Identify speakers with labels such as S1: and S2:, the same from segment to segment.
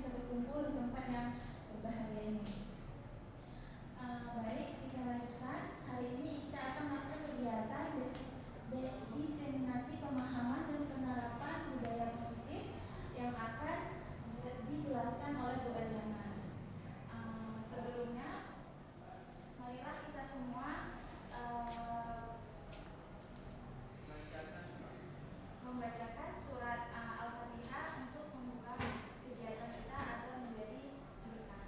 S1: bisa berkumpul di tempat yang berbahagia ini. Baik, kita lanjutkan. Hari ini kita akan melakukan kegiatan diseminasi pemahaman dan penerapan budaya positif yang akan dijelaskan oleh Bu Eliana. Sebelumnya, marilah kita semua membacakan surat Al-Fatihah untuk membuka kegiatan kita agar menjadi berkah.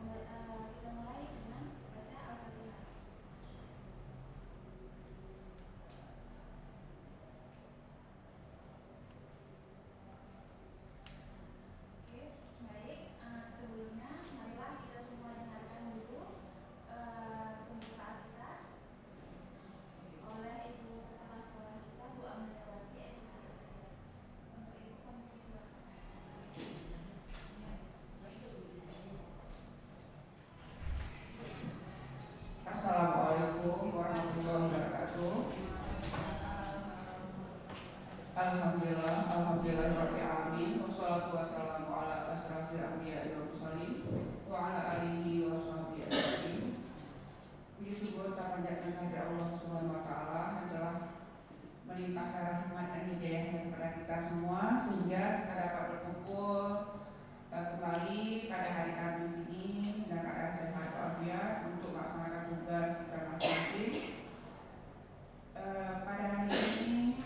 S1: Kita mulai dengan baca Al-Fatihah. Oke, baik. Sebelumnya, marilah kita semua dengarkan dulu pembukaan kita oleh Ibu Kepala Sekolah kita, Bu Amaliawati SPT. Untuk Ibu kami silakan.
S2: Assalamualaikum warahmatullahi wabarakatuh. Alhamdulillahirabbil alamin. Wassalatu wassalamu ala asrofil anbiya'i wal mursalin wa ala alihi washabbihi ajmain. Puji syukur kita panjatkan kepada Allah Subhanahu wa taala yang telah melimpahkan rahmat dan hidayah kepada kita semua sehingga kita dapat berkumpul kembali pada hari Kamis ini dengan keadaan sehat walafiat untuk melaksanakan tugas kita masing-masing. Pada hari ini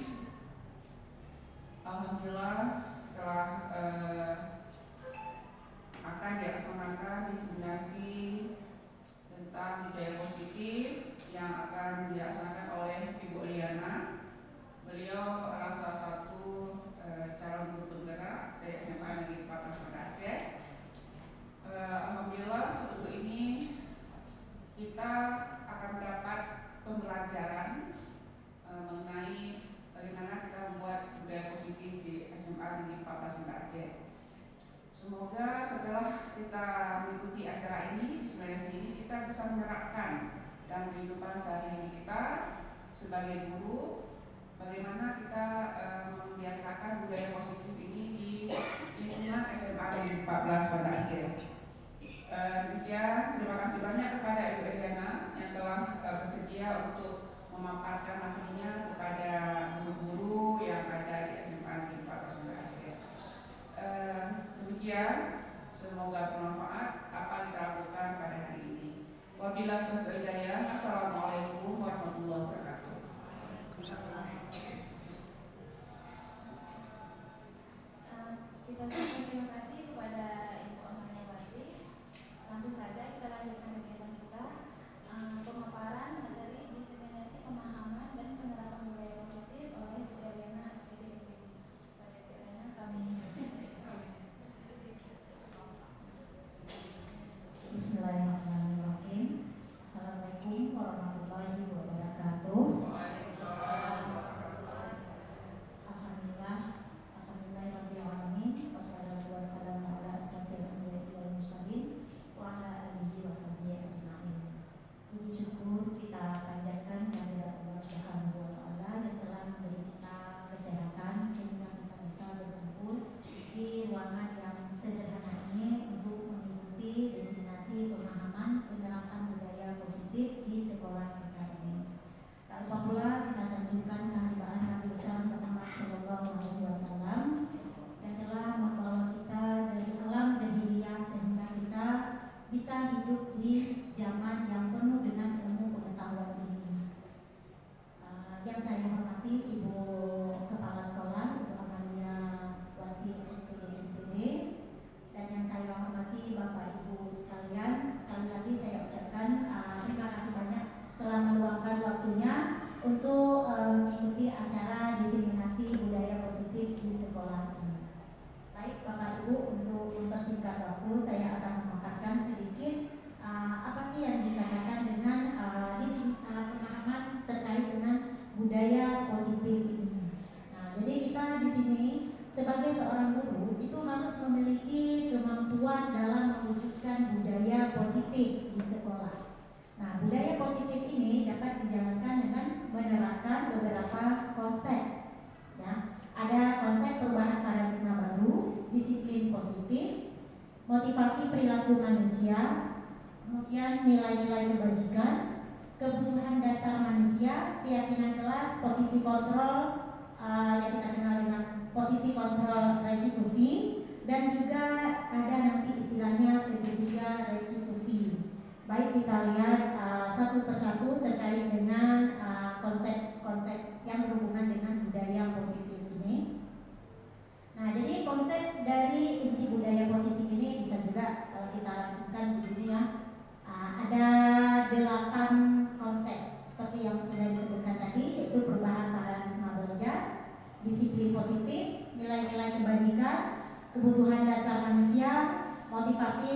S2: alhamdulillah telah akan dilaksanakan diseminasi tentang budaya positif yang akan dilaksanakan oleh Ibu Eliana. Beliau adalah salah satu calon guru penggerak dari SMA Negeri 14 Banda Aceh. Alhamdulillah untuk ini kita akan mendapat pembelajaran mengenai bagaimana kita membuat budaya positif di SMA Negeri 14 Banda Aceh. Semoga setelah kita mengikuti acara ini, diseminasi ini, kita bisa menerapkan dalam kehidupan sehari-hari kita sebagai guru. Bagaimana kita membiasakan budaya positif ini di lingkungan SMA Negeri 14 Banda Aceh. Demikian, terima kasih banyak kepada Ibu Eliana yang telah bersedia untuk memaparkan materinya kepada guru-guru yang ada di SMA Negeri 14 Banda Aceh. Demikian, semoga bermanfaat apa yang kita lakukan pada hari ini. Wabillahi taufiq wal hidayah. Assalamualaikum warahmatullahi wabarakatuh.
S1: Kita ucapkan terima kasih kepada Ibu Amaliawati. Langsung saja kita lanjutkan kegiatan kita, pemaparan materi diseminasi pemahaman dan penerapan budaya positif oleh Bu Eliana SPT. Pada Bu Eliana kami
S3: Bismillahirrahmanirrahim. Assalamualaikum warahmatullahi wabarakatuh. Alhamdulillahirabbil alamin. Wassalatu wassalamu ala asrofil anbiya'i wal mursalin wa ala alihi washabbihi ajmain. Puji syukur kita panjatkan kehadirat Allah Subhanahu wa taala yang telah memberi kita kesehatan sehingga kita bisa berkumpul di ruangan yang sederhana ini untuk mengikuti destinasi pemahaman penerapan budaya positif di sekolah kita ini. Tak lupa pula kita sanjungkan kehadiran Nabi besar Muhammad SAW yang telah membawa kita dari alam jahiliyah sehingga kita bisa hidup di zaman yang penuh dengan ilmu pengetahuan ini. Yang saya hormati Ibu Kepala Sekolah, Ibu Amaliawati SPT NPD, dan yang saya hormati Bapak Ibu sekalian, sekali lagi saya ucapkan terima kasih banyak telah meluangkan waktunya untuk mengikuti acara diseminasi budaya positif di sekolah ini. Baik Bapak Ibu, untuk mempersingkat waktu saya akan memaparkan sedikit apa sih yang dikatakan dengan pemahaman terkait dengan budaya positif ini. Nah, jadi kita di sini sebagai seorang guru itu harus memiliki kemampuan dalam mewujudkan budaya positif di sekolah. Nah, budaya positif ini dapat dijalankan dengan menerapkan beberapa konsep. Ya, ada konsep perubahan paradigma baru, disiplin positif, positif, motivasi perilaku manusia, kemudian nilai-nilai kebajikan, kebutuhan dasar manusia, keyakinan kelas, posisi kontrol yang kita kenal dengan posisi kontrol restitusi, dan juga ada nanti istilahnya segitiga restitusi. Baik, kita lihat satu persatu terkait dengan konsep-konsep yang berhubungan dengan budaya positif ini. Nah, jadi konsep dari inti budaya positif ini bisa juga kalau kita lakukan begini ya, ada 8 konsep seperti yang sudah disebutkan tadi, yaitu perubahan paradigma belajar, disiplin positif, nilai-nilai kebajikan, kebutuhan dasar manusia, motivasi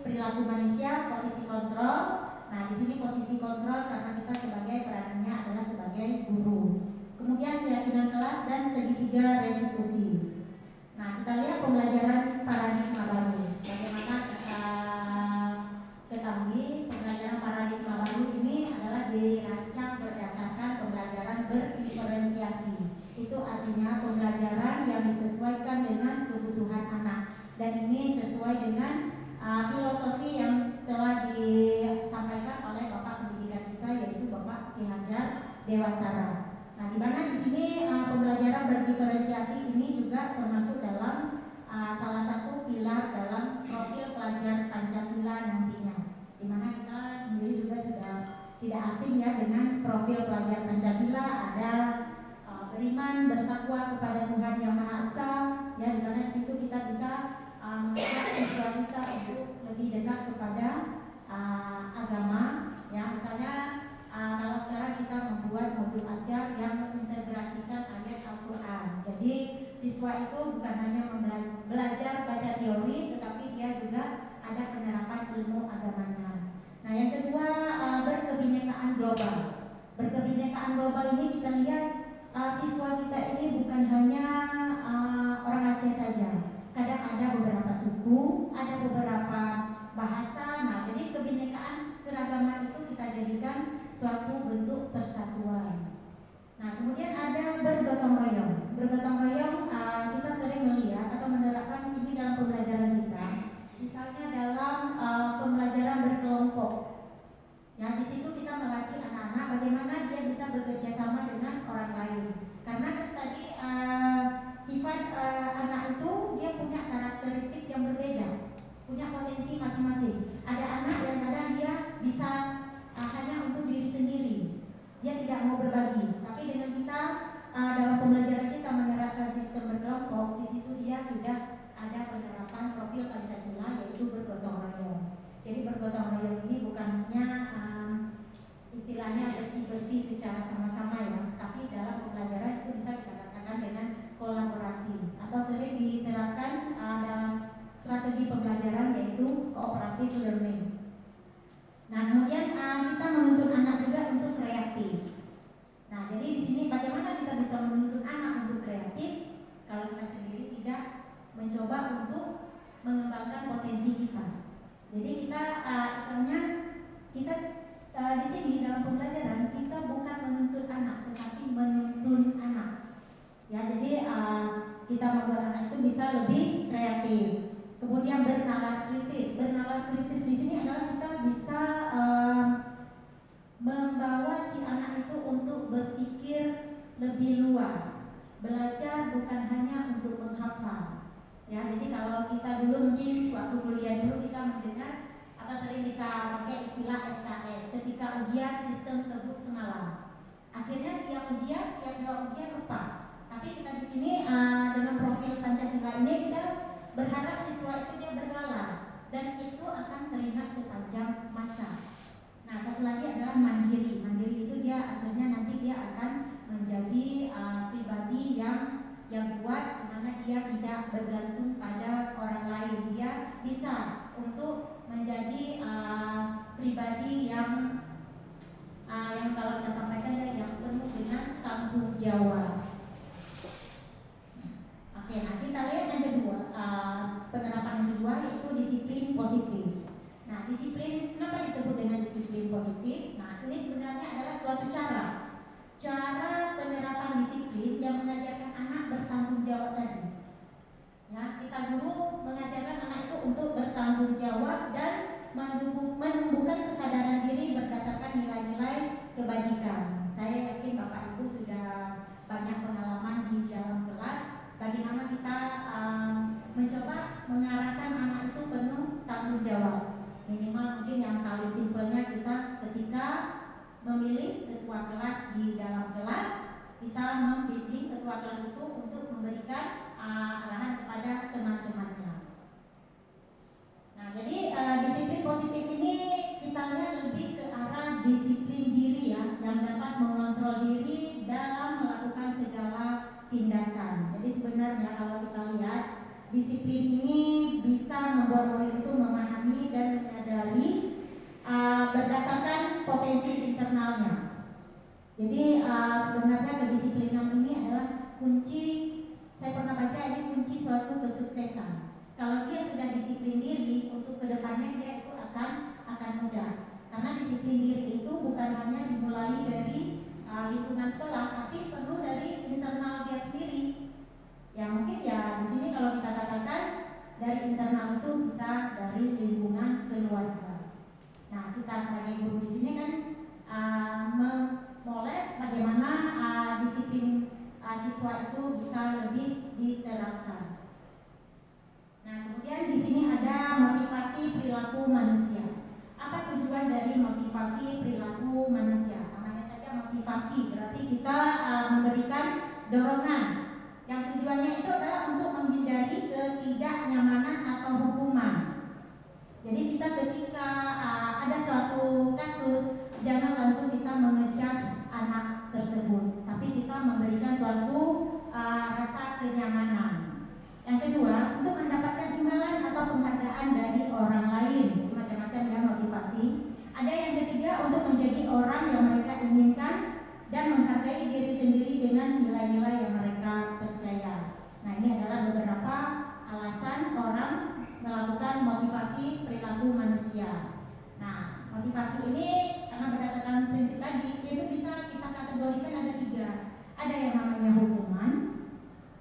S3: perilaku manusia, posisi kontrol. Nah, di sini posisi kontrol karena kita sebagai peranannya adalah sebagai guru. Kemudian keyakinan kelas dan segitiga restitusi. Nah, kita lihat pembelajaran paradigma baru. Bagaimana kita ketahui, pembelajaran paradigma baru ini adalah dirancang berdasarkan pembelajaran berdiferensiasi. Itu artinya pembelajaran yang disesuaikan dengan kebutuhan anak, dan ini sesuai dengan filosofi yang telah disampaikan oleh Bapak Pendidikan kita, yaitu Bapak Ki Hajar Dewantara. Nah, di mana di sini pembelajaran berdiferensiasi ini juga termasuk dalam salah satu pilar dalam profil pelajar Pancasila nantinya. Di mana kita sendiri juga sudah tidak asing ya dengan profil pelajar Pancasila, ada beriman, bertakwa kepada Tuhan Yang Maha Esa, ya, di mana di situ kita bisa mengajak siswa kita untuk lebih dekat kepada agama, ya, misalnya kalau sekarang kita membuat modul ajar yang mengintegrasikan ayat Al-Quran. Jadi siswa itu bukan hanya belajar baca teori, tetapi dia juga ada penerapan ilmu agamanya. Nah, yang kedua, berkebinekaan global. Berkebinekaan global ini kita lihat siswa kita ini bukan hanya orang Aceh saja. Kadang ada beberapa suku, ada beberapa bahasa. Nah, jadi kebinekaan keragaman itu kita jadikan suatu bentuk persatuan. Nah, kemudian ada bergotong royong. Bergotong royong kita sering melihat atau menerapkan ini dalam pembelajaran kita. Misalnya dalam pembelajaran berkelompok. Ya, di situ kita melatih anak-anak bagaimana dia bisa bekerja sama dengan orang lain. Karena kan tadi sifat anak itu dia punya karakteristik yang berbeda, punya potensi masing-masing. Ada anak yang kadang dia bisa hanya untuk diri sendiri, dia tidak mau berbagi. Tapi dengan kita dalam pembelajaran kita menerapkan sistem berkelompok, di situ dia sudah ada penerapan profil Pancasila, yaitu bergotong royong. Jadi bergotong royong ini bukan hanya istilahnya bersih-bersih secara sama-sama ya, tapi dalam pembelajaran itu bisa kita katakan dengan kolaborasi atau sering diterapkan dalam strategi pembelajaran, yaitu cooperative learning. Nah, kemudian kita menuntut anak juga untuk kreatif. Nah, jadi di sini bagaimana kita bisa menuntut anak untuk kreatif kalau kita sendiri tidak mencoba untuk mengembangkan potensi kita. Jadi kita misalnya kita di sini dalam pembelajaran kita bukan menuntut anak, tetapi menuntun anak. Ya, jadi kita membuat anak itu bisa lebih kreatif. Kemudian bernalar kritis. Bernalar kritis di sini adalah kita bisa membawa si anak itu untuk berpikir lebih luas. Belajar bukan hanya untuk menghafal. Ya, jadi kalau kita dulu mungkin waktu kuliah dulu kita mendengar atau sering kita pakai istilah SKS, ketika ujian sistem kebut semalam. Akhirnya siap ujian, siap jawab ujian lupa. Tapi kita di sini dengan profil Pancasila ini kita berharap siswa itu dia bernalar dan itu akan teringat sepanjang masa. Nah, satu lagi adalah mandiri. Mandiri itu dia akhirnya nanti dia akan menjadi pribadi yang kuat, di mana dia tidak bergantung pada orang lain. Dia bisa untuk menjadi pribadi yang kalau kita sampaikan yang penuh dengan tanggung jawab. Oke, nah kita lihat yang kedua, penerapan yang kedua yaitu disiplin positif. Nah, disiplin, kenapa disebut dengan disiplin positif? Nah, ini sebenarnya adalah suatu cara penerapan disiplin yang mengajarkan anak bertanggung jawab tadi. Ya, kita guru mengajarkan untuk bertanggung jawab dan menumbuhkan kesadaran diri berdasarkan nilai-nilai kebajikan. Saya yakin Bapak Ibu sudah banyak pengalaman di dalam kelas bagaimana kita mencoba mengarahkan anak itu penuh tanggung jawab. Minimal mungkin yang paling simpelnya kita ketika memilih ketua kelas di dalam kelas, kita membimbing ketua kelas itu untuk memberikan arahan kepada teman-temannya. Nah, jadi disiplin positif ini kita lihat lebih ke arah disiplin diri ya, yang dapat mengontrol diri dalam melakukan segala tindakan. Jadi sebenarnya kalau kita lihat disiplin ini bisa membuat murid itu memahami dan menyadari berdasarkan potensi internalnya. Jadi sebenarnya kedisiplinan ini adalah kunci. Saya pernah baca ini kunci suatu kesuksesan. Kalau dia sudah disiplin diri, untuk kedepannya dia itu akan mudah. Karena disiplin diri itu bukan hanya dimulai dari lingkungan sekolah, tapi perlu dari internal dia sendiri. Ya mungkin ya di sini kalau kita katakan dari internal itu bisa dari lingkungan keluarga. Nah, kita sebagai guru di sini kan memoles bagaimana disiplin siswa itu bisa lebih diterapkan. Nah, kemudian di sini ada motivasi perilaku manusia. Apa tujuan dari motivasi perilaku manusia? Namanya saja motivasi, berarti kita memberikan dorongan. Yang tujuannya itu adalah untuk menghindari ketidaknyamanan atau hukuman. Jadi kita ketika ada suatu kasus, jangan langsung kita mengecas anak tersebut, tapi kita memberikan suatu rasa kenyamanan. Yang kedua, untuk mendapatkan imbalan atau penghargaan dari orang lain. Jadi macam-macam ya motivasi. Ada yang ketiga, untuk menjadi orang yang mereka inginkan dan menghargai diri sendiri dengan nilai-nilai yang mereka percaya. Nah, ini adalah beberapa alasan orang melakukan motivasi perilaku manusia. Nah, motivasi ini karena berdasarkan prinsip tadi, itu bisa kita kategorikan ada 3. Ada yang namanya hukuman,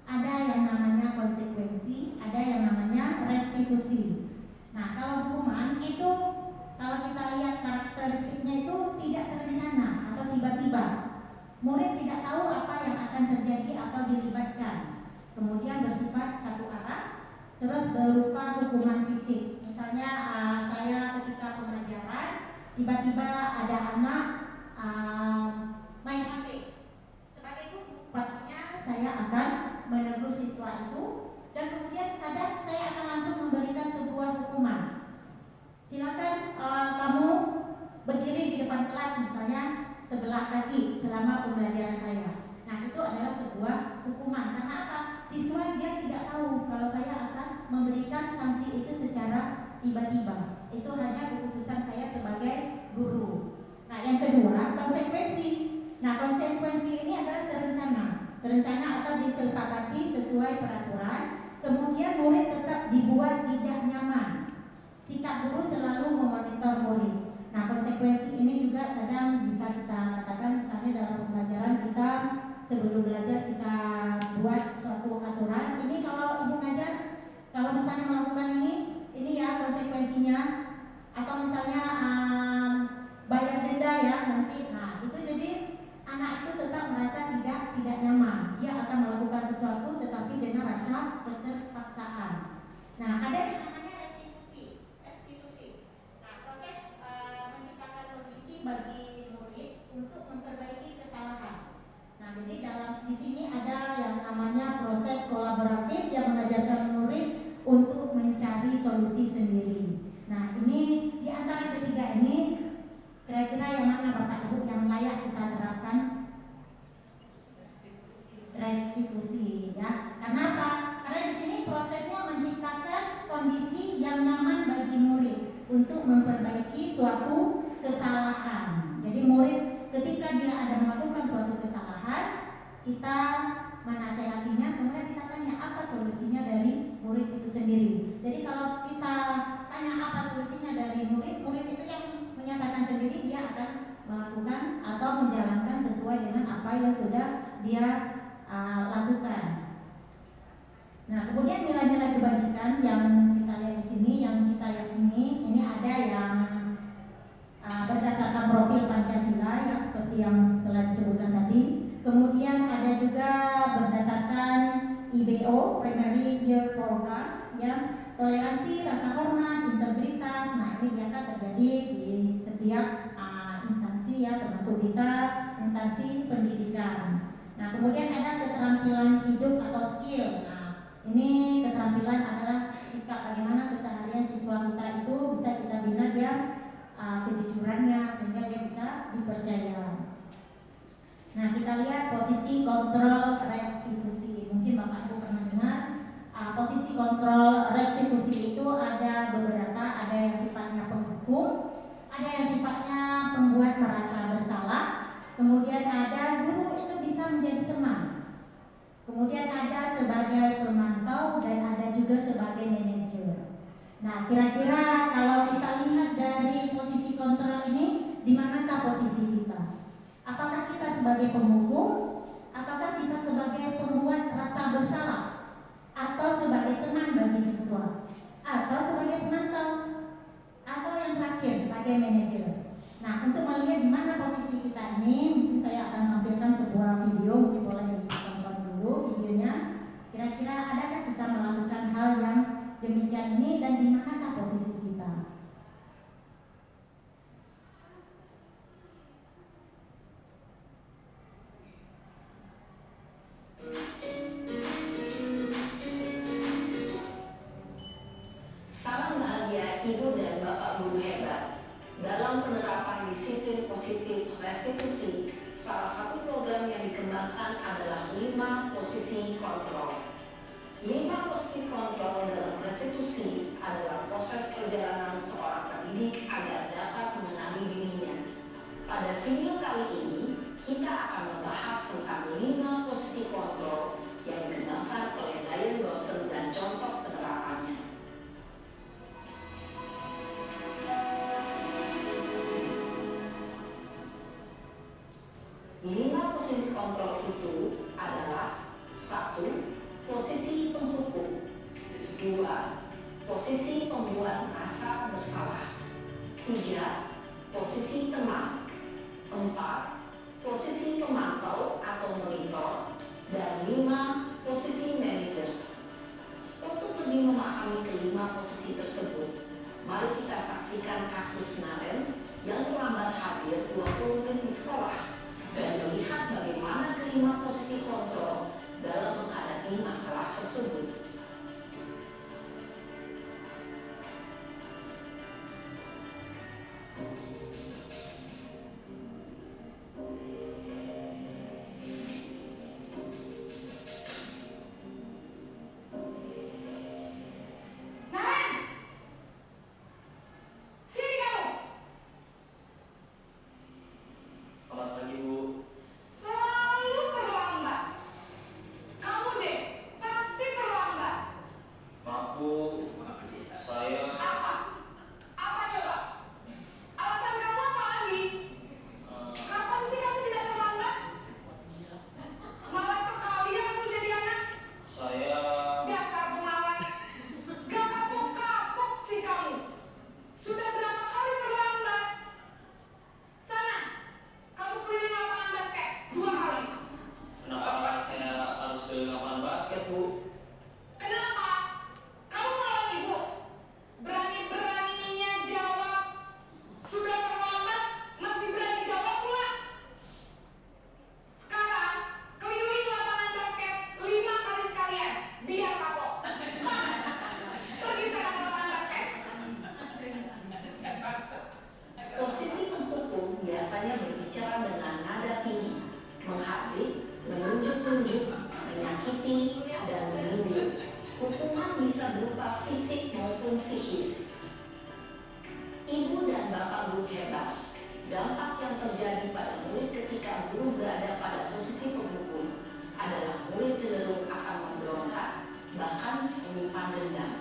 S3: ada yang namanya konsekuensi, ada yang namanya restitusi. Nah, kalau hukuman itu kalau kita lihat karakteristiknya itu tidak terencana atau tiba-tiba. Murid tidak tahu apa yang akan terjadi atau dilibatkan. Kemudian bersifat satu arah, terus berupa hukuman fisik. Misalnya saya ketika pembelajaran tiba-tiba ada anak main HP. Sebagai guru pastinya saya akan menegur siswa itu dan kemudian kadang saya akan langsung memberikan sebuah hukuman. Silakan kamu berdiri di depan kelas misalnya sebelah kaki selama pembelajaran saya. Nah, itu adalah sebuah hukuman. Karena apa? Siswa dia tidak tahu kalau saya akan memberikan sanksi itu secara tiba-tiba. Itu hanya keputusan saya sebagai guru. Nah, yang kedua, konsekuensi. Nah, konsekuensi ini adalah terencana atau disepakati sesuai peraturan. Kemudian murid tetap dibuat tidak nyaman. Sikap guru selalu memonitor murid. Nah, konsekuensi ini juga kadang bisa kita katakan misalnya dalam pembelajaran kita sebelum belajar kita buat suatu aturan. Ini kalau ibu ngajar, kalau misalnya melakukan ini ya konsekuensinya. Atau misalnya bayar denda ya nanti. Nah, itu jadi anak itu tetap merasa tidak nyaman. Dia akan melakukan sesuatu tetapi dengan rasa keterpaksaan. Nah, ada yang namanya restitusi. Nah, proses menciptakan kondisi bagi murid untuk memperbaiki kesalahan. Nah, jadi di sini ada yang namanya proses kolaboratif yang mengajarkan murid untuk mencari solusi sendiri. Nah, ini di antara ketiga ini kira-kira yang mana Bapak Ibu yang layak kita terapkan? Restitusi ya. Karena apa? Karena di sini prosesnya menciptakan kondisi yang nyaman bagi murid untuk memperbaiki suatu kesalahan. Jadi murid ketika dia ada melakukan suatu kesalahan, kita menasehatinya, kemudian kita tanya apa solusinya dari murid itu sendiri. Jadi kalau kita tanya apa solusinya dari murid itu yang menyatakan sendiri dia akan melakukan atau menjalankan sesuai dengan apa yang sudah dia lakukan. Nah, kemudian nilai-nilai kebajikan yang kita lihat di sini toleransi, rasa hormat, integritas. Nah, ini biasa terjadi di setiap instansi ya, termasuk kita instansi pendidikan. Nah, kemudian ada keterampilan hidup atau skill. Nah, ini keterampilan adalah sikap bagaimana keseharian siswa kita itu bisa kita bina dia kejujurannya sehingga dia bisa dipercaya. Nah, kita lihat posisi kontrol restitusi. Mungkin Bapak Ibu pernah dengar posisi kontrol restitusi itu ada beberapa, ada yang sifatnya penghukum, ada yang sifatnya pembuat merasa bersalah, kemudian ada guru itu bisa menjadi teman, kemudian ada sebagai pemantau, dan ada juga sebagai manajer. Nah, kira-kira kalau kita lihat dari posisi kontrol ini, di manakah posisi kita? Apakah kita sebagai penghukum, ataukah kita sebagai pembuat rasa bersalah, atau sebagai teman bagi siswa, atau sebagai pemantau, atau yang terakhir sebagai manajer? Nah, untuk melihat di mana posisi kita ini, mungkin saya akan tampilkan sebuah video, mungkin boleh ditonton dulu videonya. Kira-kira adakah kita melakukan hal yang demikian ini, dan di manakah posisi kita?
S4: Salam bahagia Ibu dan Bapak Guru hebat. Dalam penerapan disiplin positif restitusi, salah satu program yang dikembangkan adalah 5 posisi kontrol. 5 posisi kontrol dalam restitusi adalah proses perjalanan seorang pendidik agar dapat mengenali dirinya. Pada video kali ini, kita akan membahas tentang 5 posisi kontrol yang dikembangkan oleh Diane Dawson dan contoh penerapannya. 5 posisi kontrol itu adalah 1. Posisi penghukum, 2. Posisi pembuat merasa bersalah, 3. Posisi teman, 4. Posisi pemantau atau monitor, dan 5. Posisi manajer. Untuk lebih memahami kelima posisi tersebut, mari kita saksikan kasus Naren yang terlambat hadir 20 menit di sekolah dan melihat bagaimana kelima posisi kontrol dalam menghadapi masalah tersebut.
S5: Selamat pagi, Bu.
S4: Selalu terlambat. Kamu deh, pasti terlambat.
S5: Maaf, Bu. Saya
S4: Apa? Apa coba? Alasan kamu apa lagi? Kapan sih kamu tidak terlambat? Malas sekali ya kamu jadi anak.
S5: saya
S4: Dasar pemalas. Gak kapok-kapok sih kamu. Sudah berapa kali terlambat? Sana, kamu keliling lapangan basket 2 kali.
S5: kenapa saya harus keliling lapangan basket, Bu?
S4: Kenapa? Kamu melawan ibu? Berani-beraninya jawab. Sudah terlambat, masih berani jawab pula. Sekarang, keliling lapangan basket 5 kali sekalian. Biar kapok. Cepat. Pergi sana ke lapangan basket. Posisi penghukum biasanya berbicara dengan nada tinggi, menghardik, menunjuk-nunjuk, menyakiti, dan menyindir. Hukuman bisa berupa fisik maupun psikis. Ibu dan Bapak Guru hebat, dampak yang terjadi pada murid ketika guru berada pada posisi penghukum adalah murid cenderung akan memberontak, bahkan menyimpan dendam.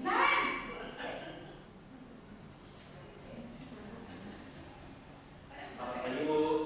S4: Naren!
S5: Selamat pagi, Bu.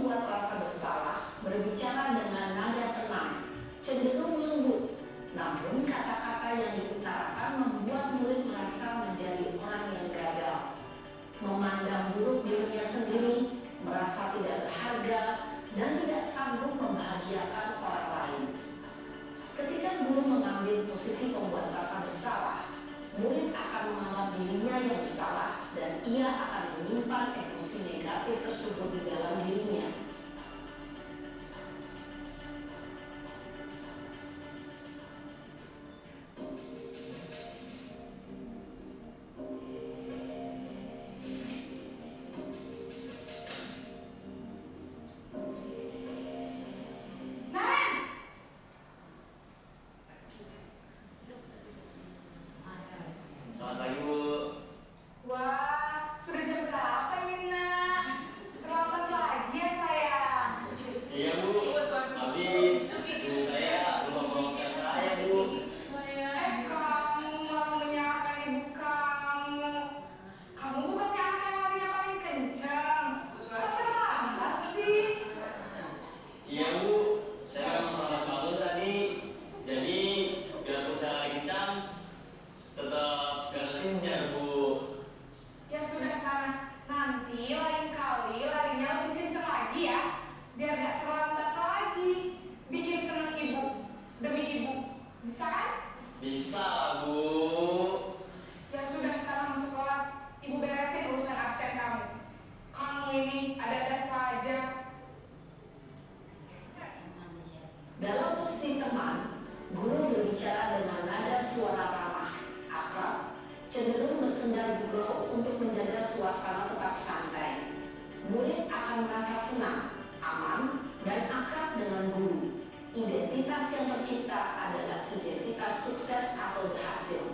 S4: pembuat rasa bersalah berbicara dengan nada tenang, cenderung lembut, namun kata-kata yang diutarakan membuat murid merasa menjadi orang yang gagal, memandang buruk dirinya sendiri, merasa tidak berharga, dan tidak sanggup membahagiakan orang lain. Ketika guru mengambil posisi pembuat rasa bersalah, murid akan menganggap dirinya yang bersalah dan ia akan menyimpan emosi negatif tersebut di dalam dirinya.
S5: Selamat pagi, Bu.
S6: Wah, sudah jam berapa ini, Nak? Terlambat lagi ya, sayang.
S5: Iya, Bu. Habis ibu saya lupa bawa ke saya, Bu.
S6: Kamu malah menyalahkan ibu kamu. Kamu bukannya anak yang larinya paling kencang. Kok terlambat sih?
S5: Iya, Bu. Saya memang terlambat bangun tadi. Jadi biarpun saya lari kencang, tetap gak kekejar, Bu.
S6: Ya sudah sana. Nanti lain kali larinya lebih kencang lagi ya. Biar gak terlambat lagi. Bikin seneng ibu. Demi ibu. Bisa kan?
S5: Bisa lah, Bu.
S6: Ya sudah sana masuk kelas. Ibu beresin urusan absen kamu. Kamu ini ada-ada saja.
S4: Dalam posisi teman, guru berbicara dengan nada suara ramah, akrab, cenderung bersenda gurau untuk menjaga suasana tetap santai. Murid akan merasa senang, aman, dan akrab dengan guru. Identitas yang tercipta adalah identitas sukses atau berhasil.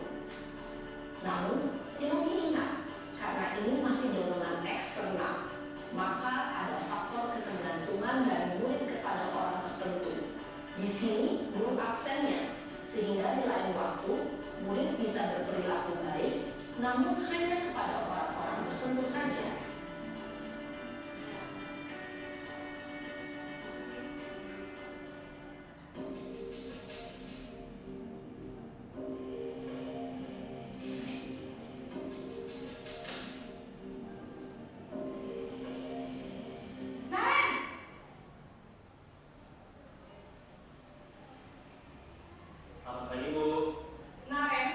S4: Namun, jangan diingat, karena ini masih dorongan eksternal, maka ada faktor ketergantungan dari murid kepada orang tertentu. Di sini guru absennya, sehingga di lain waktu murid bisa berperilaku baik, namun hanya kepada orang-orang tertentu saja.
S6: Naren!
S5: Selamat pagi, Bu.
S6: Naren,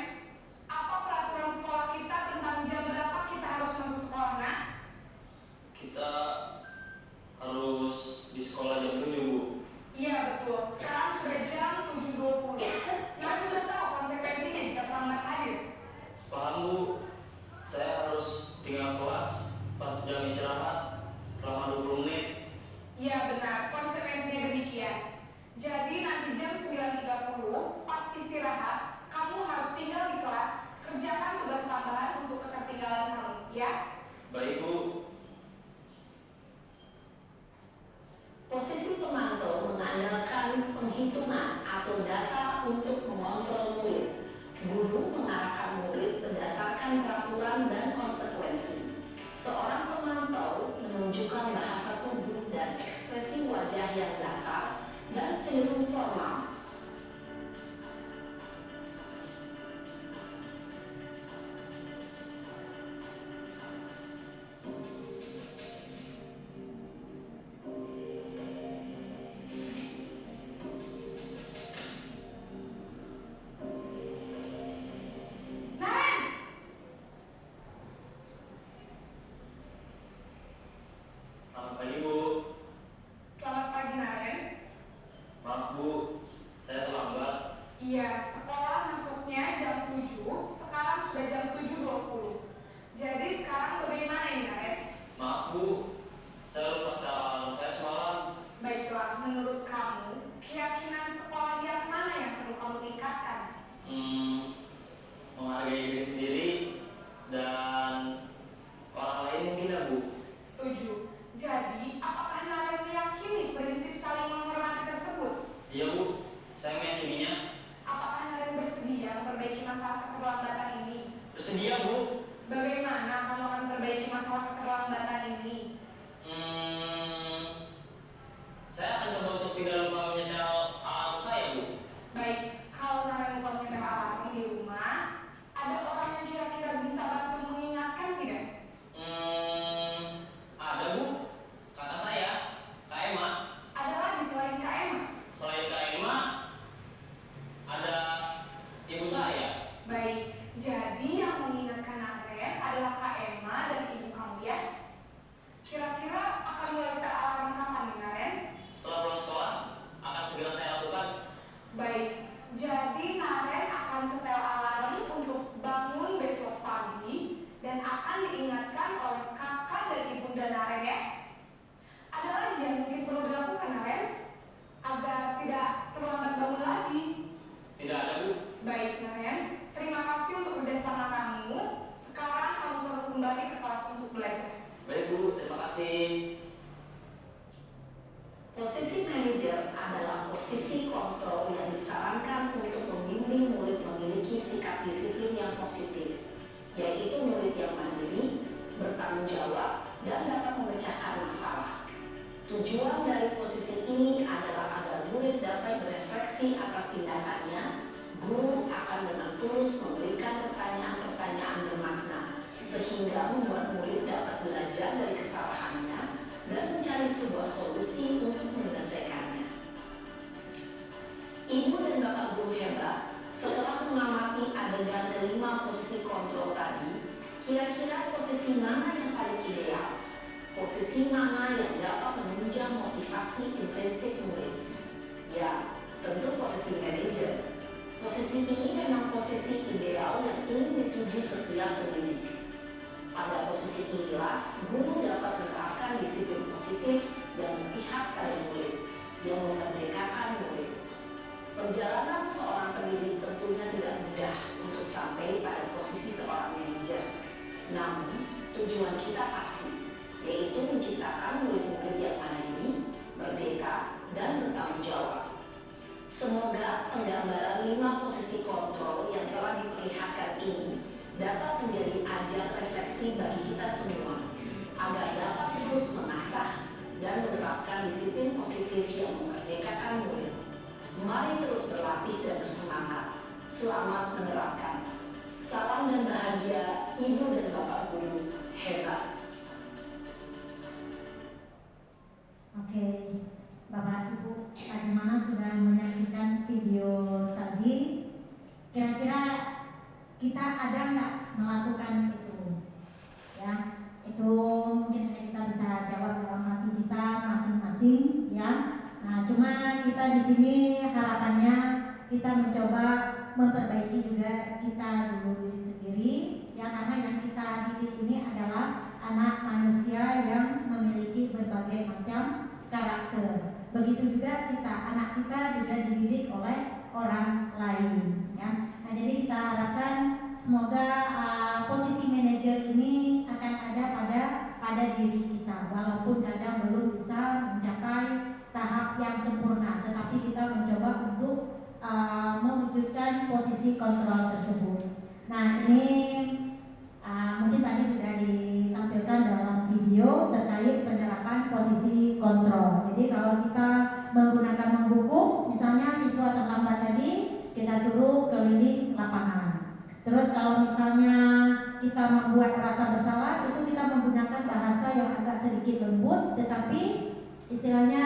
S6: apa peraturan sekolah kita tentang jam berapa kita harus masuk sekolah, Nak?
S5: Kita harus di sekolah jam 7, Bu.
S6: Iya betul, sekarang sudah jam 7.20. Naren sudah tahu konsekuensinya jika terlambat hadir.
S5: Paham, Bu. Saya harus tinggal kelas pas jam istirahat selama 20 menit.
S6: Iya benar, konsekuensinya demikian. Jadi nanti jam 9.30 pas istirahat, kamu harus tinggal di kelas, kerjakan tugas tambahan untuk ketertinggalan kamu, ya?
S5: Baik, Bu.
S4: Posisi pemantau mengandalkan penghitungan atau data untuk mengontrol murid. Guru mengarahkan murid berdasarkan peraturan dan konsekuensi. Seorang pemantau menunjukkan bahasa tubuh dan ekspresi wajah yang datar dan cenderung formal.
S6: Naren!
S5: Selamat pagi, Bu.
S6: Selamat pagi, Naren.
S5: Maaf, Bu. Saya terlambat.
S6: Iya, sekolah masuknya jam 7, sekarang sudah jam 7.20. Jadi sekarang bagaimana ini, Naren?
S5: Maaf, Bu. Saya lupa setel alarm saya semalam.
S6: Baiklah, menurut kamu, keyakinan sekolah yang mana yang perlu kamu tingkatkan?
S5: Menghargai diri sendiri dan orang lain mungkin, ya, Bu.
S6: Setuju. Jadi, apakah Naren meyakini prinsip saling menghormati tersebut?
S5: Iya, Bu. Saya meyakininya.
S6: Apakah Naren bersedia memperbaiki masalah keterlambatan ini?
S5: Bersedia, Bu.
S6: Bagaimana kamu akan perbaiki masalah keterlambatan ini? akan diingatkan oleh kakak dan ibunda Naren ya. Ada lagi yang mungkin perlu dilakukan Naren agar tidak terlambat bangun lagi?
S5: Tidak ada, Bu.
S6: Baik Naren, terima kasih untuk kerjasama kamu. Sekarang kamu perlu kembali ke kelas untuk belajar.
S5: Baik, Bu. Terima kasih.
S4: Posisi manajer adalah posisi kontrol yang disarankan untuk membimbing murid memiliki sikap disiplin yang positif, yaitu murid yang mandiri, bertanggung jawab, dan dapat memecahkan masalah. Tujuan dari posisi ini adalah agar murid dapat berefleksi atas tindakannya. Guru akan dengan tulus memberikan pertanyaan-pertanyaan bermakna, sehingga membuat murid dapat belajar dari kesalahannya dan mencari sebuah solusi untuk menyelesaikannya. Ibu dan Bapak guru hebat, setelah mengamati adegan kelima posisi kontrol tadi, kira-kira posisi mana yang paling ideal? Posisi mana yang dapat menunjang motivasi intrinsik murid? Ya, tentu posisi manajer. Posisi ini memang posisi ideal yang ingin dituju setiap pendidik. Pada posisi inilah, guru dapat menerapkan disiplin positif yang memihak pada murid, yang memerdekakan murid. Perjalanan seorang pendidik tentunya tidak mudah untuk sampai pada posisi seorang manajer. Namun, tujuan kita pasti, yaitu menciptakan murid-murid yang mandiri, merdeka, dan bertanggung jawab. Semoga penggambaran 5 posisi kontrol yang telah diperlihatkan ini dapat menjadi ajang refleksi bagi kita semua, agar dapat terus mengasah dan menerapkan disiplin positif yang memerdekakan murid. Mari terus berlatih dan bersemangat. Selamat menerapkan. Salam dan bahagia, Ibu dan Bapak guru hebat.
S3: Oke, Bapak Ibu, bagaimana sudah menyaksikan video tadi? Kira-kira kita ada nggak melakukan itu? Ya, itu mungkin kita bisa jawab dalam hati kita masing-masing, ya. Nah, cuma kita di sini harapannya kita mencoba memperbaiki juga kita dulu diri sendiri, ya, karena yang kita didik ini adalah anak manusia yang memiliki berbagai macam karakter. Begitu juga kita, anak kita juga dididik oleh orang lain, ya. Nah, jadi kita harapkan semoga posisi manajer ini akan ada pada diri kita, walaupun kadang belum bisa mencapai tahap yang sempurna, tetapi kita mencoba untuk mewujudkan posisi kontrol tersebut. Nah, ini mungkin tadi sudah ditampilkan dalam video terkait penerapan posisi kontrol. Jadi kalau kita menggunakan menghukum, misalnya siswa terlambat tadi, kita suruh keliling lapangan. Terus kalau misalnya kita membuat rasa bersalah, itu kita menggunakan bahasa yang agak sedikit lembut, tetapi istilahnya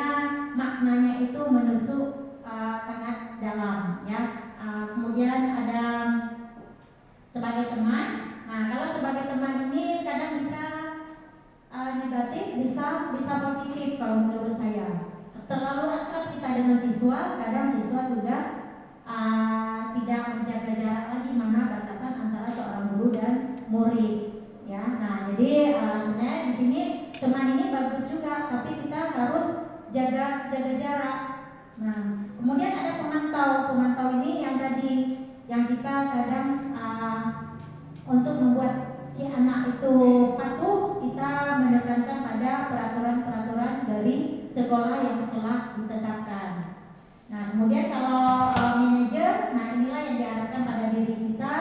S3: maknanya itu menusuk sangat dalam, ya. Kemudian ada sebagai teman. Nah, kalau sebagai teman ini kadang bisa negatif, bisa positif kalau menurut saya. Terlalu akrab kita dengan siswa, kadang siswa sudah tidak menjaga jarak lagi, mana batasan antara seorang guru dan murid, ya. Nah, jadi sebenarnya di sini teman ini bagus juga, tapi kita harus jaga jarak. Nah, kemudian ada pemantau ini yang tadi yang kita kadang untuk membuat si anak itu patuh, kita menekankan pada peraturan-peraturan dari sekolah yang telah ditetapkan. Nah, kemudian kalau manajer, nah inilah yang diharapkan pada diri kita,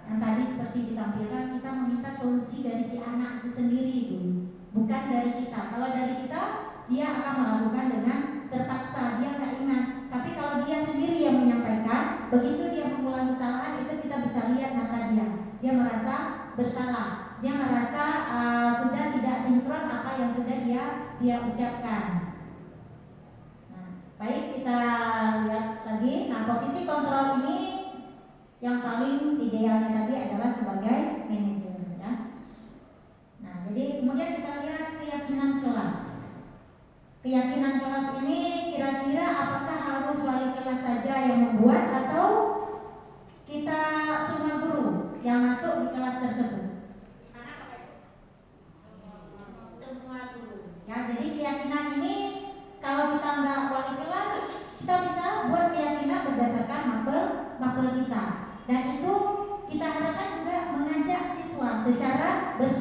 S3: yang tadi seperti ditampilkan, kita meminta solusi dari si anak itu sendiri dulu, bukan dari kita. Kalau dari kita, dia akan melakukan dengan terpaksa, dia nggak ingat. Tapi kalau dia sendiri yang menyampaikan, begitu dia mengulangi kesalahan, itu kita bisa lihat mata dia merasa bersalah, dia merasa sudah tidak sinkron apa yang sudah dia ucapkan. Baik, kita lihat lagi. Nah, posisi kontrol ini yang paling idealnya tadi adalah sebagai manajer, ya. Nah, jadi kemudian kita lihat keyakinan kelas. Keyakinan kelas ini kira-kira apakah harus wali kelas saja yang membuat atau kita semua guru yang masuk di kelas tersebut? Karena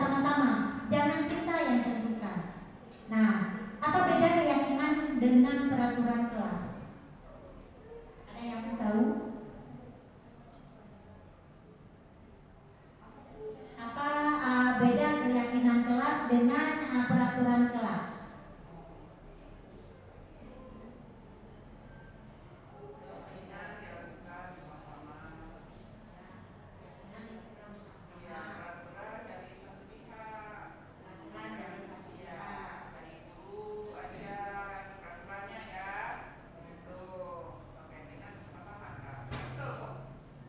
S3: bersama-sama, jangan kita yang tentukan. Nah, apa beda keyakinan dengan peraturan kelas? Ada yang tahu? Apa beda keyakinan kelas dengan peraturan kelas?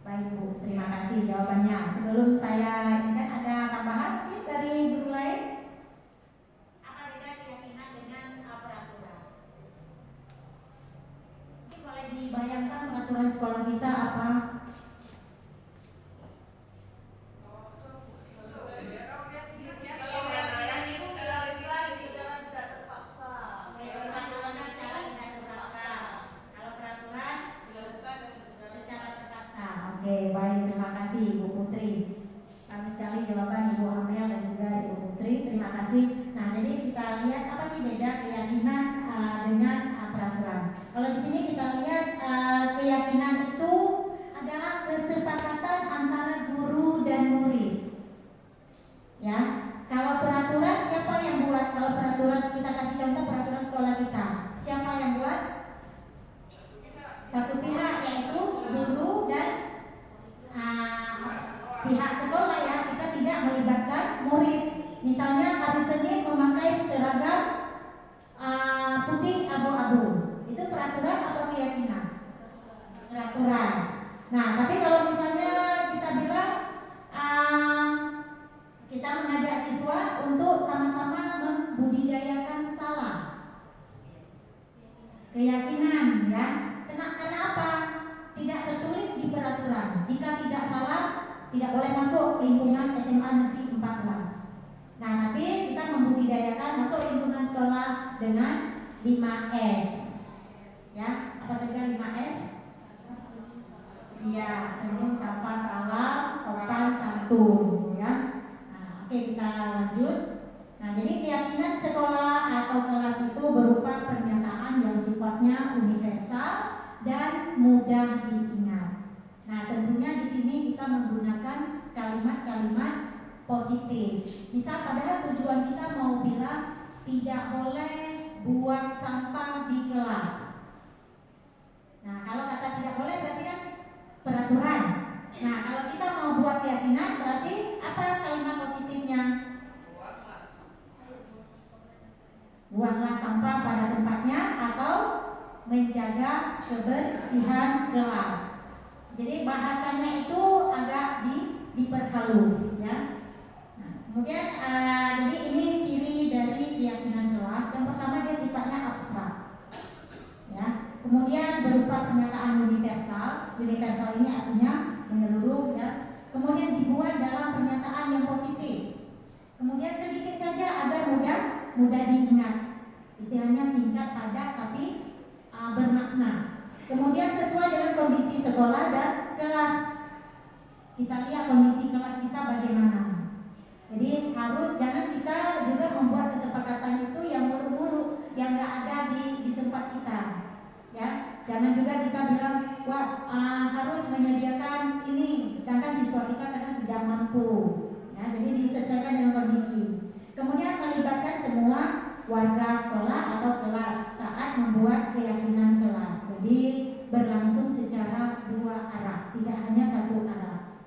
S3: Baik Bu, terima kasih jawabannya. Sebelum saya ingat ada tambahan mungkin dari guru lain? Apa beda keyakinan dengan peraturan? Mungkin boleh dibayangkan peraturan sekolah kita apa? Oke, baik, terima kasih Ibu Putri. Bagus sekali jawaban Ibu Amel dan juga Ibu Putri. Terima kasih. Nah, jadi kita lihat apa sih beda keyakinan dengan peraturan. Kalau di sini kita lihat keyakinan itu adalah kesepakatan antara guru dan murid. Ya, kalau peraturan siapa yang buat? Kalau peraturan kita kasih contoh peraturan sekolah kita, siapa yang buat? Satu pihak, yaitu guru dan pihak sekolah ya. Kita tidak melibatkan murid. Misalnya hari Senin memakai seragam putih abu-abu, itu peraturan atau keyakinan? Peraturan. Nah, tapi kalau misalnya kita bilang kita mengajak siswa untuk sama-sama membudidayakan salak, keyakinan ya. Karena apa? Tidak tertulis di peraturan. Jika tidak salah, tidak boleh masuk lingkungan SMA Negeri 14. Nah, tapi kita membudidayakan masuk lingkungan sekolah dengan 5S. Ya, apa saja 5S? Iya, senyum, sapa, salam, sopan, santun. Ya. Nah, oke, kita lanjut. Nah, jadi keyakinan sekolah atau kelas itu berupa pernyataan yang sifatnya universal dan mudah diingat. Nah, tentunya di sini kita menggunakan kalimat-kalimat positif. Misal padahal tujuan kita mau bilang tidak boleh buang sampah di kelas. Nah, kalau kata tidak boleh berarti kan peraturan. Nah, kalau kita mau buat keyakinan berarti apa kalimat positifnya? Buanglah sampah pada tempatnya atau menjaga kebersihan kelas. Jadi bahasanya itu agak diperhalus ya. Nah, kemudian jadi ini ciri dari keyakinan kelas. Yang pertama dia sifatnya abstrak ya. Kemudian berupa pernyataan universal. Universal ini artinya menyeluruh ya. Kemudian dibuat dalam pernyataan yang positif. Kemudian sedikit saja agar mudah diingat. Istilahnya singkat, padat tapi bermakna. Kemudian sesuai dengan kondisi sekolah dan kelas. Kita lihat kondisi kelas kita bagaimana. Jadi jangan kita juga membuat kesepakatan itu yang mulu-mulu, yang nggak ada di tempat kita. Ya, jangan juga kita bilang wah harus menyediakan ini, sedangkan siswa kita kadang tidak mampu. Ya, jadi disesuaikan dengan kondisi. Kemudian melibatkan semua warga sekolah atau kelas saat membuat keyakinan kelas. Jadi berlangsung secara dua arah, tidak hanya satu arah.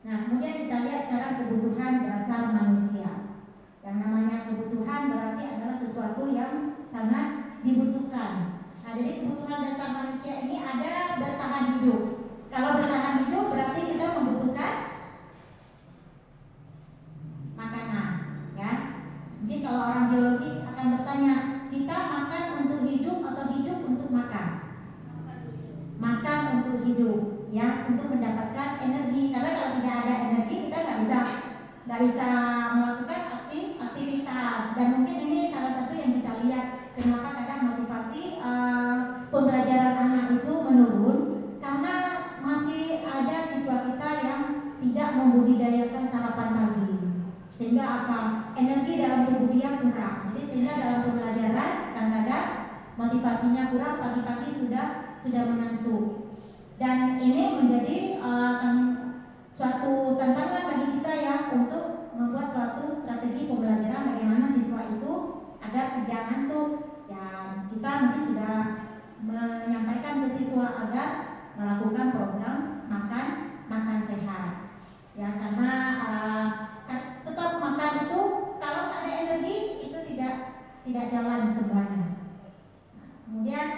S3: Nah, kemudian kita lihat sekarang kebutuhan dasar manusia. Yang namanya kebutuhan berarti adalah sesuatu yang sangat dibutuhkan. Nah, jadi kebutuhan dasar manusia ini ada bertahan hidup. Kalau bertahan hidup berarti kita membutuhkan makanan, ya. Mungkin kalau orang biologi akan bertanya, kita makan untuk hidup atau hidup untuk makan? Makan untuk hidup, ya, untuk mendapatkan energi. Karena kalau tidak ada energi kita nggak bisa melakukan aktivitas. Dan mungkin ini salah satu yang kita lihat kenapa kadang motivasi pembelajaran anak itu menurun, karena masih ada siswa kita yang tidak membudidayakan sarapan pagi. sehingga apa? Energi dalam tubuh dia kurang. Jadi sehingga dalam pembelajaran kadang-kadang motivasinya kurang, pagi-pagi sudah mengantuk. Dan ini menjadi suatu tantangan bagi kita ya untuk membuat suatu strategi pembelajaran bagaimana siswa itu agar tidak ngantuk. Ya, kita mungkin sudah menyampaikan ke siswa agar melakukan program makan sehat. Ya, karena tetap makan itu kalau nggak ada energi itu tidak jalan semuanya. Kemudian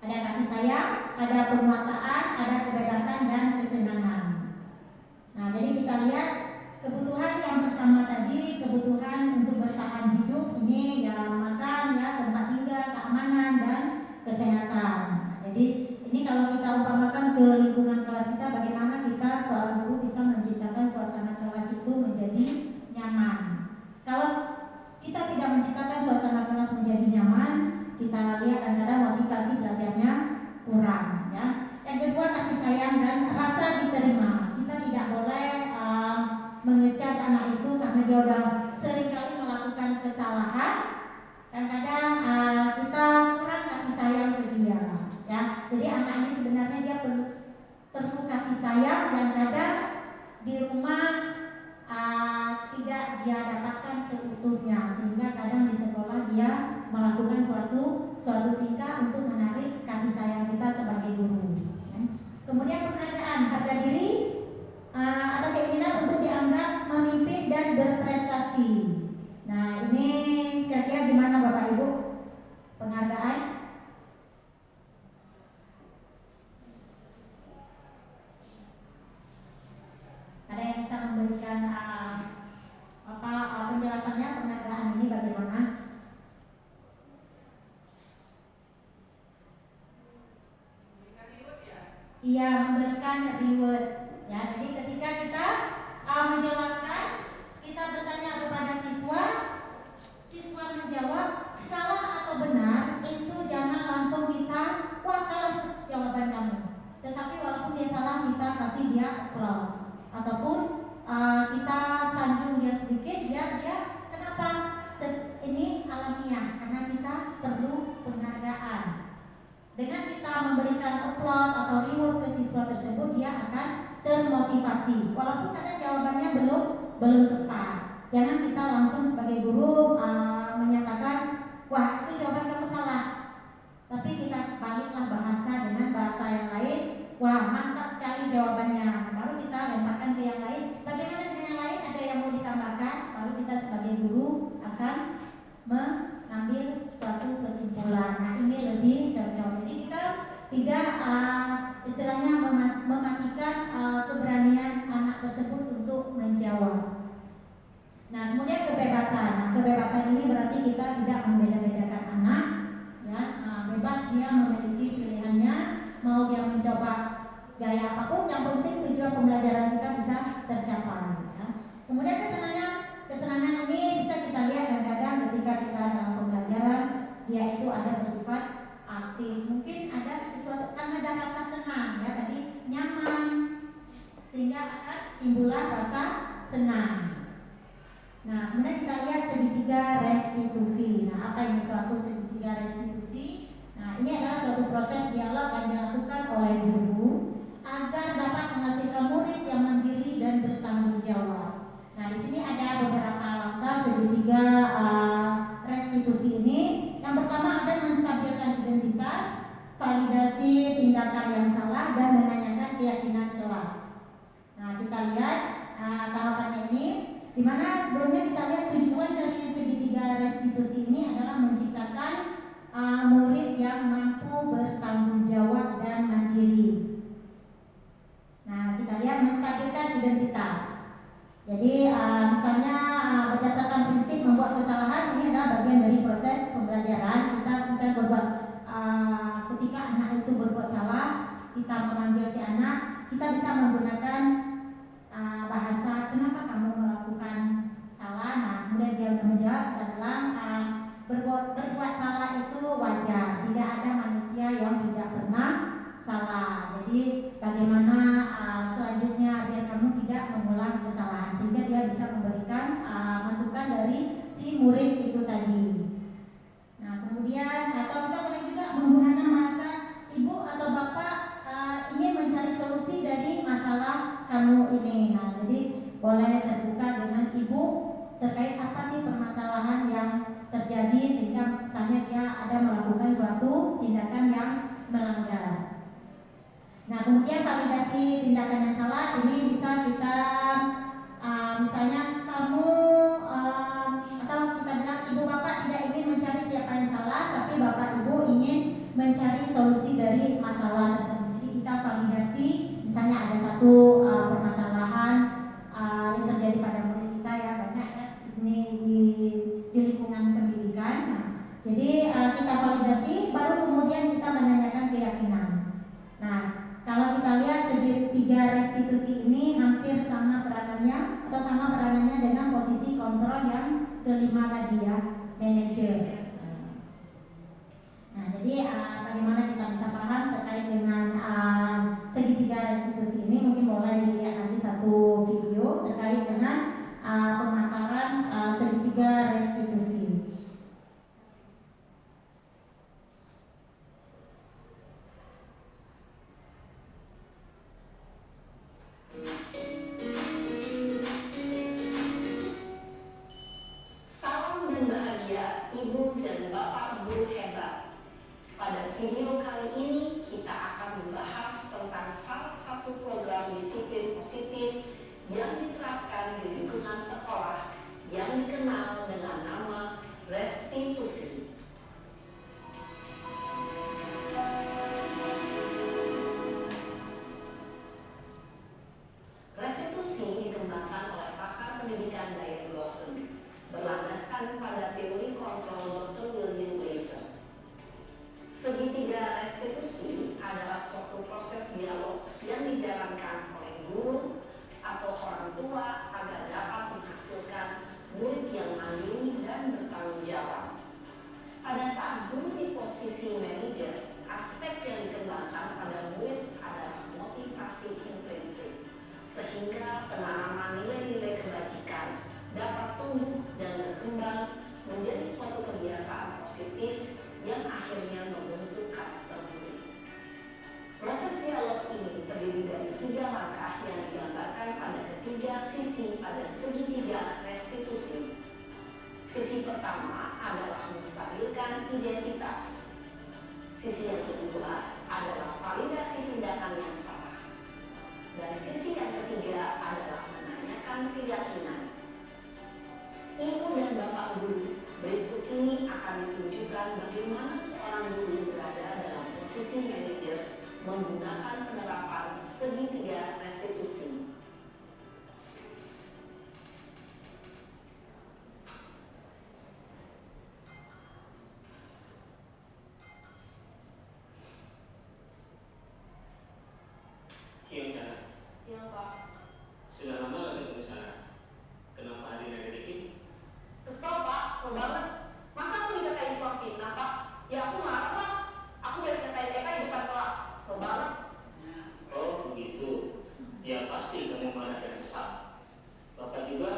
S3: ada kasih sayang, ada penguasaan, ada kebebasan dan kesenangan. Nah, jadi kita lihat kebutuhan yang pertama tadi, kebutuhan untuk bertahan hidup ini ya makan, ya tempat tinggal, keamanan dan kesehatan. Nah, jadi ini kalau kita umpamakan ke lingkungan kelas kita, bagaimana kita seorang guru bisa menciptakan suasana kelas itu menjadi nyaman. Kalau kita tidak menciptakan suasana kelas menjadi nyaman, kita lihat kadang-kadang motivasi belajarnya kurang. Ya. Yang kedua, kasih sayang dan rasa diterima. Kita tidak boleh mengecas anak itu karena dia sudah seringkali melakukan kesalahan. Kadang-kadang kita kurang kasih sayang ke dia. Ya, jadi anak ini sebenarnya dia perlu kasih sayang dan kadang di rumah tidak dia dapatkan seutuhnya, sehingga kadang di sekolah dia melakukan suatu tingkah untuk menarik kasih sayang kita sebagai guru. Ya. Kemudian penghargaan, harga diri atau keinginan untuk dianggap memimpin dan berprestasi. Nah, ini kira-kira gimana Bapak Ibu? Penghargaan? Ada yang bisa memberikan penjelasannya penghargaan ini bagaimana? Iya, memberikan reward. Ya, jadi ketika kita menjelaskan, kita bertanya kepada siswa menjawab salah atau benar, itu jangan langsung kita wah salah jawaban kamu. Tetapi walaupun dia salah, kita kasih dia applause. Ataupun kita sanjung dia sedikit, dia kenapa ini alamiah, karena kita perlu penghargaan. Dengan kita memberikan applause atau reward ke siswa tersebut, dia akan termotivasi walaupun kadang jawabannya belum tepat. Jangan kita langsung sebagai guru menyatakan wah itu jawaban kamu salah, tapi kita baliklah bahasa dengan bahasa yang lain. Wah mantap sekali jawabannya, baru kita lemparkan ke yang lain. Bagaimana dengan yang lain, ada yang mau ditambahkan, baru kita sebagai guru akan mengambil suatu kesimpulan. Nah ini lebih cocok. Jadi kita tidak istilahnya mematikan keberanian anak tersebut untuk menjawab. Nah kemudian kebebasan. Nah, kebebasan ini berarti kita tidak membeda-bedakan anak, ya, bebas dia memiliki pilihannya, mau dia mencoba gaya apapun, yang penting tujuan pembelajaran kita bisa tercapai. Ya. Kemudian kesenangan ini bisa kita lihat kadang-kadang ketika kita dalam pembelajaran, dia itu ada bersifat aktif. Mungkin ada sesuatu karena ada rasa senang, ya tadi nyaman, sehingga akan timbullah rasa senang. Nah, kemudian kita lihat segitiga restitusi. Nah, apa ini suatu segitiga restitusi? Nah, ini adalah suatu proses dialog yang dilakukan oleh guru agar dapat menghasilkan murid yang mandiri dan bertanggung jawab. Nah, di sini ada beberapa langkah segitiga restitusi ini. Yang pertama ada menstabilkan identitas, validasi tindakan yang salah, dan menanyakan keyakinan kelas. Nah, kita lihat tahapannya ini, di mana sebelumnya kita lihat tujuan dari segitiga restitusi ini adalah menciptakan murid yang mampu bertanggung jawab dan mandiri. Nah, kita lihat menstabilkan identitas. Jadi misalnya berdasarkan prinsip membuat kesalahan, ini adalah bagian dari proses pembelajaran. Kita misalnya berbuat ketika anak itu berbuat salah, kita memanggil si anak, kita bisa menggunakan bahasa kenapa kamu melakukan salah. Nah, kemudian dia menjawab, kita bilang berbuat salah itu wajar, tidak ada manusia yang tidak pernah salah. Jadi bagaimana selanjutnya biar kamu tidak mengulang kesalahan, sehingga dia bisa bisa memberikan masukan dari si murid itu tadi. Nah, kemudian atau kita boleh juga menggunakan bahasa ibu atau bapak ingin mencari solusi dari masalah kamu ini. Nah, jadi boleh terbuka dengan ibu terkait apa sih permasalahan yang terjadi sehingga misalnya dia ada melakukan suatu tindakan yang melanggar. Nah, kemudian validasi tindakan yang salah ini bisa kita misalnya kamu atau kita bilang ibu bapak tidak ingin mencari siapa yang salah, tapi bapak ibu ingin mencari solusi dari masalah tersebut. Jadi kita validasi, misalnya ada satu permasalahan yang terjadi pada murid kita ya, banyak ya ini di lingkungan pendidikan. Nah, jadi kita validasi, baru kemudian kita menanyakan keyakinan. Nah, kalau kita lihat segitiga restitusi ini hampir sama peranannya atau sama peranannya dengan posisi kontrol yang kelima tadi ya, manajer. Nah, jadi bagaimana kita bisa paham terkait dengan segitiga restitusi ini, mungkin boleh dilihat nanti satu video terkait dengan pemaparan segitiga restitusi.
S4: Salam dan bahagia Ibu dan Bapak Guru hebat. Pada video kali ini kita akan membahas tentang salah satu program disiplin positif yang diterapkan di lingkungan sekolah yang dikenal dengan nama restitusi. Restitusi dikembangkan oleh pakar pendidikan Diane Lawson, berlandaskan pada teori kontrol Dr. William Glaser. Segitiga restitusi adalah suatu proses dialog yang dijalankan oleh guru atau orang tua agar dapat menghasilkan murid yang mandiri dan bertanggung jawab. Pada saat guru di posisi manajer, aspek yang dikembangkan pada murid adalah motivasi intrinsik, sehingga penanaman nilai-nilai kebajikan dapat tumbuh dan berkembang menjadi suatu kebiasaan positif yang akhirnya membentuk karakter murid. Proses dialog ini terdiri dari 3 langkah yang digambarkan pada ketiga sisi pada segitiga restitusi. Sisi pertama adalah menstabilkan identitas. Sisi yang kedua adalah validasi tindakan yang salah. Dan sisi yang ketiga adalah menanyakan keyakinan. Ibu dan Bapak Guru, berikut ini akan ditunjukkan bagaimana seorang guru berada dalam posisi manajer menggunakan penerapan segitiga restitusi.
S5: Siang sana.
S6: Siang Pak.
S5: Sudah lama nggak ketemu sana? Kenapa hari ini ada di sini?
S6: Kesel Pak, kesel banget. Masa aku dikatain tukang fitnah Pak? Ya aku marah Pak. Aku udah dikatain TK di depan kelas. Kesel banget.
S5: Oh begitu. Ya pasti kamu marah dan kesal. Bapak juga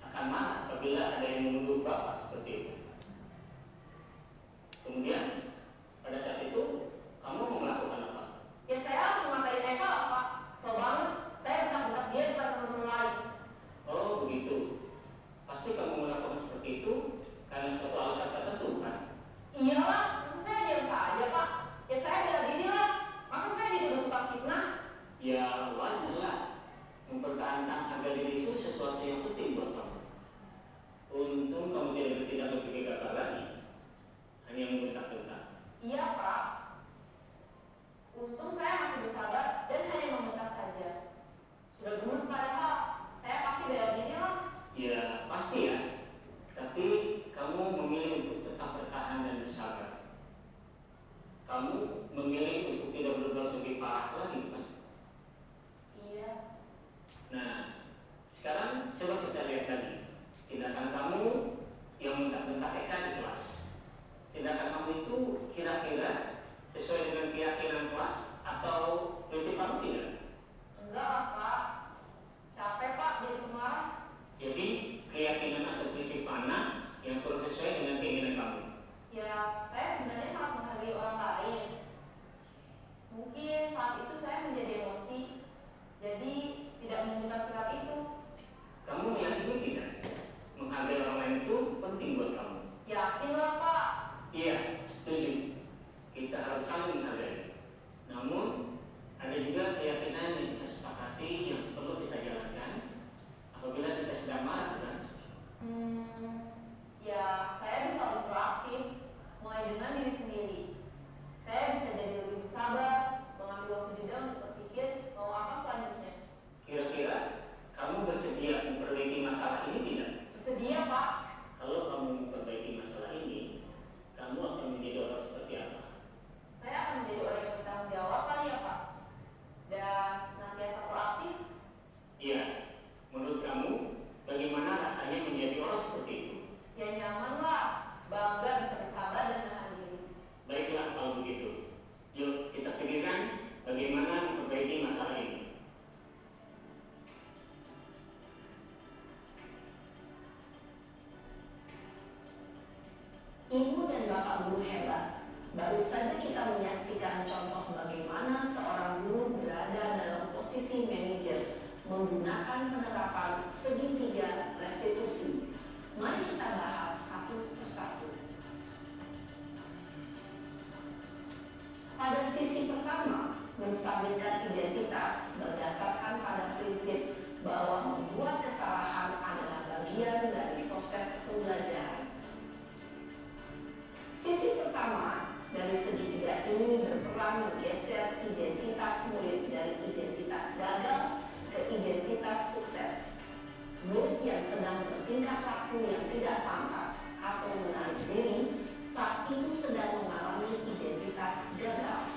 S5: akan marah apabila ada yang menuduh Bapak seperti itu. Kemudian pada saat itu kamu mau melakukan apa?
S6: Ya saya langsung ngatain Eka lah Pak. Kesel banget. Saya bentak-bentak dia depan teman-teman lain.
S5: Oh begitu. Pasti kamu melakukan seperti itu karena suatu alasan tertentu kan?
S6: Iyalah, masa saya diam saja Pak? Ya saya bela diri lah. Masa saya jadi tukang fitnah?
S5: Ya wajar lah. Mempertahankan harga diri itu sesuatu yang penting buat kamu. Untung kamu tidak bertindak lebih gegabah lagi. Hanya membentak-bentak.
S6: Iya Pak. Untung saya masih bersabar dan hanya membentak saja. Sudah gemes padahal saya pasti bela diri lah.
S5: Ya pasti ya. Tapi kamu memilih untuk tetap bertahan dan bersabar. Kamu memilih untuk tidak berbuat lebih parah lagi kan?
S6: Iya.
S5: Nah, sekarang coba kita lihat lagi tindakan kamu yang bentak-bentak Eka di kelas. Tindakan kamu itu kira-kira sesuai dengan keyakinan kelas atau prinsip kamu tidak?
S6: Enggak lah Pak. Capek Pak jadi pemarah.
S5: Jadi
S4: Bapak guru hebat, baru saja kita menyaksikan contoh bagaimana seorang guru berada dalam posisi manajer menggunakan penerapan segitiga restitusi. Mari kita bahas satu persatu. Pada sisi pertama, menstabilkan identitas berdasarkan pada prinsip bahwa membuat kesalahan adalah bagian dari proses pembelajaran. Sisi pertama dari segitiga ini berperan menggeser identitas murid dari identitas gagal ke identitas sukses. Murid yang sedang bertingkah laku yang tidak pantas atau menarik diri saat itu sedang mengalami identitas gagal.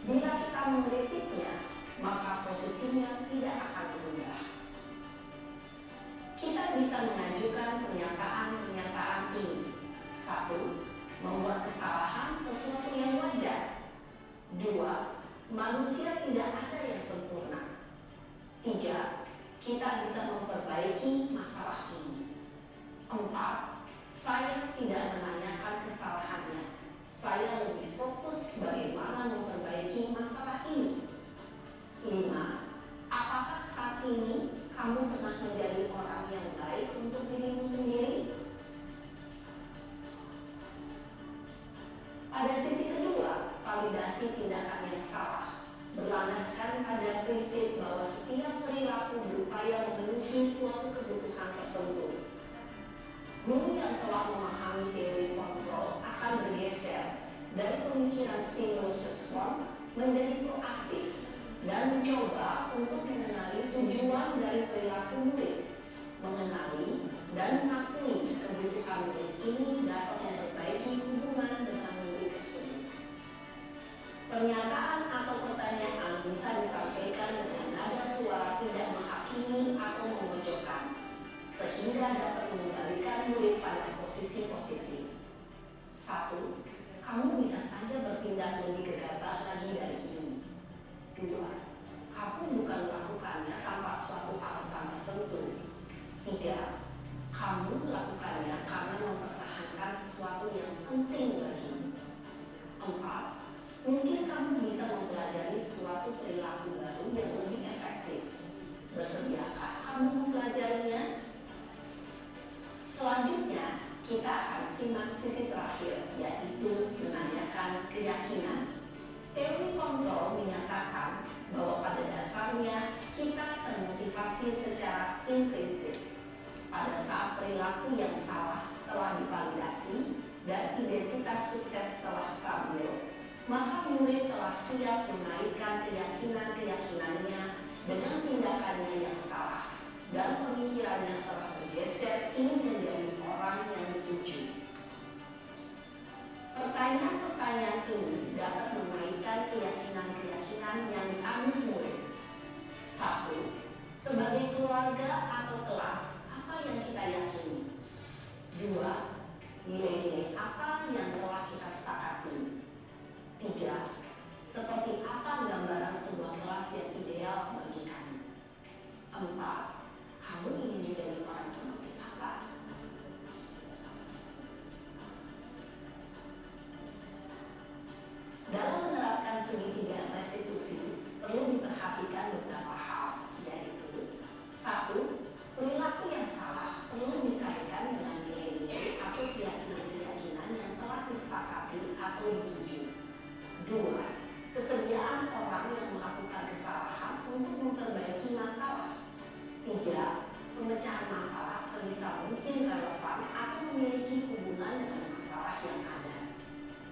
S4: Bila kita mengkritiknya, maka posisinya tidak akan berubah. Kita bisa mengajukan pernyataan-pernyataan ini. 1. Membuat kesalahan sesuatu yang wajar. 2. Manusia tidak ada yang sempurna. 3. Kita bisa memperbaiki masalah ini. 4. Saya tidak menanyakan kesalahannya. Saya lebih fokus bagaimana memperbaiki masalah ini. 5. Apakah saat ini kamu pernah menjadi orang yang baik untuk dirimu sendiri? Pada sisi kedua, validasi tindakan yang salah berlandaskan pada prinsip bahwa setiap perilaku berupaya memenuhi suatu kebutuhan tertentu. Guru yang telah memahami teori kontrol akan bergeser dari pemikiran stimulus respon menjadi proaktif dan mencoba untuk mengenali tujuan dari perilaku murid, mengenali dan mengakui kebutuhan murid ini dapat memperbaiki hubungan dengan murid tersebut. Pernyataan atau pertanyaan bisa disampaikan dengan nada suara tidak menghakimi atau memojokkan, sehingga dapat mengembalikan murid pada posisi positif. 1. Kamu bisa saja bertindak lebih gegabah lagi dari ini. 2. Kamu bukan melakukannya tanpa suatu alasan tertentu. 3. Kamu melakukannya karena mempertahankan sesuatu yang penting bagimu. 4. Mungkin kamu bisa mempelajari suatu perilaku baru yang lebih efektif. Bersediakah kamu mempelajarinya? Selanjutnya, kita akan simak sisi terakhir, yaitu menanyakan keyakinan. Teori kontrol menyatakan bahwa pada dasarnya kita termotivasi secara intrinsik. Pada saat perilaku yang salah telah divalidasi dan identitas sukses telah stabil, maka murid telah siap menaikkan keyakinan-keyakinannya dengan tindakannya yang salah, dan pemikirannya telah bergeser ingin menjadi orang yang dituju. Pertanyaan-pertanyaan ini dapat menaikkan keyakinan-keyakinan yang diambil murid. 1. Sebagai keluarga atau kelas, apa yang kita yakini? 2. Nilai-nilai apa yang telah kita sepakati? 3. Seperti apa gambaran sebuah kelas yang ideal bagi kami? 4. Kamu ingin menjadi orang seperti apa? Dalam menerapkan segitiga restitusi, perlu diperhatikan beberapa hal, yaitu 1. Perilaku yang salah perlu dikaitkan dengan nilai-nilai atau keyakinan-keyakinan yang telah disepakati atau dituju. 2. Kesediaan orang yang melakukan kesalahan untuk memperbaiki masalah. 3. Pemecahan masalah sebisa mungkin relevan atau memiliki hubungan dengan masalah yang ada.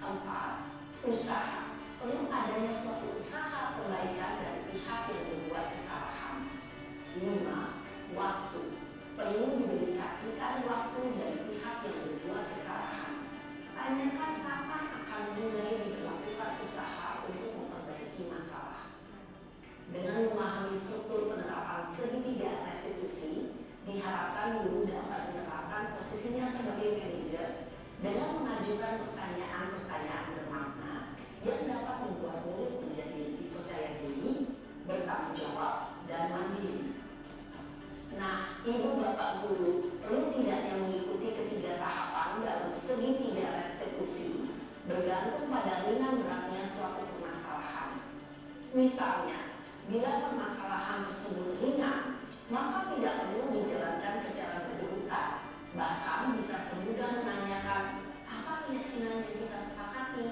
S4: 4. Usaha. Perlu adanya suatu usaha perbaikan dari pihak yang membuat kesalahan. 5. Waktu. Perlu didedikasikan waktu dari pihak yang membuat kesalahan. Tanyakan kapan akan mulai diberlakukan usaha untuk memperbaiki masalah. Dengan memahami struktur penerapan segitiga restitusi, diharapkan guru dapat menerapkan posisinya sebagai manajer dengan mengajukan pertanyaan-pertanyaan bermakna yang dapat membuat murid menjadi lebih percaya diri, bertanggung jawab, dan mandiri. Nah, ibu bapak guru perlu tidaknya mengikuti ketiga tahapan dalam segitiga restitusi. Misalnya, bila permasalahan tersebut ringan, maka tidak perlu dijalankan secara berdebutan. Bahkan bisa semudah menanyakan apa keyakinan yang kita sepakati.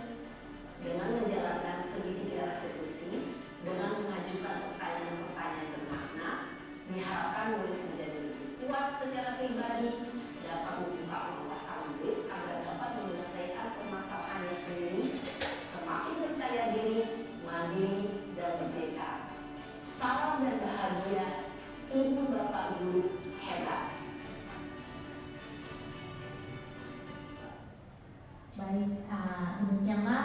S4: Dengan menjalankan segitiga restitusi, dengan mengajukan pertanyaan-pertanyaan bermakna, diharapkan murid menjadi lebih kuat secara pribadi, dapat membuka wawasan murid agar dapat menyelesaikan permasalahannya sendiri, semakin percaya diri, mandiri, dan merdeka. Salam dan bahagia, Ibu Bapak Guru hebat.
S3: Baik, demikianlah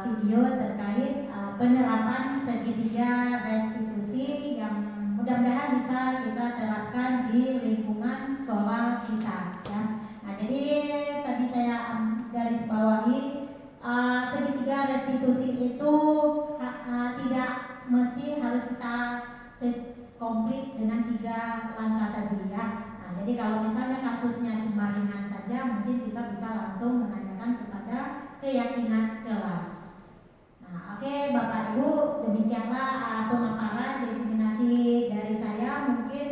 S3: video terkait penerapan segitiga restitusi yang mudah-mudahan bisa kita terapkan di lingkungan sekolah kita ya. Nah, jadi tadi saya garis bawahi segitiga restitusi itu tidak mesti harus kita komplit dengan 3 langkah tadi ya. Nah, jadi kalau misalnya kasusnya cuma ringan saja, mungkin kita bisa langsung menanyakan kepada keyakinan kelas. Nah, oke Bapak Ibu, demikianlah pemaparan diseminasi dari saya. Mungkin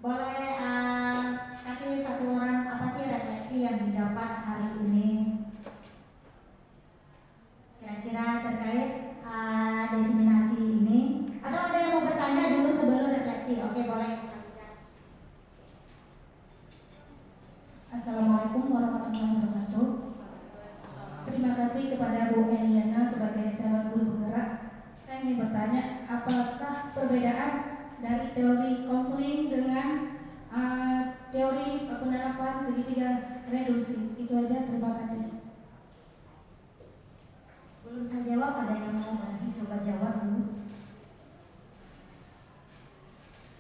S3: boleh kasih satu orang apa sih refleksi yang didapat hari ini kira-kira terkait diseminasi ini, atau ada yang mau bertanya dulu sebelum refleksi? Oke, boleh.
S7: Assalamualaikum warahmatullahi wabarakatuh. Terima kasih kepada Bu Eliana sebagai calon guru penggerak. Saya ingin bertanya, apakah perbedaan dari teori konseling dengan teori penerapan segitiga reduksi? Itu aja, terima kasih.
S3: Sebelum saya jawab, ada yang mau nanti coba jawab dulu.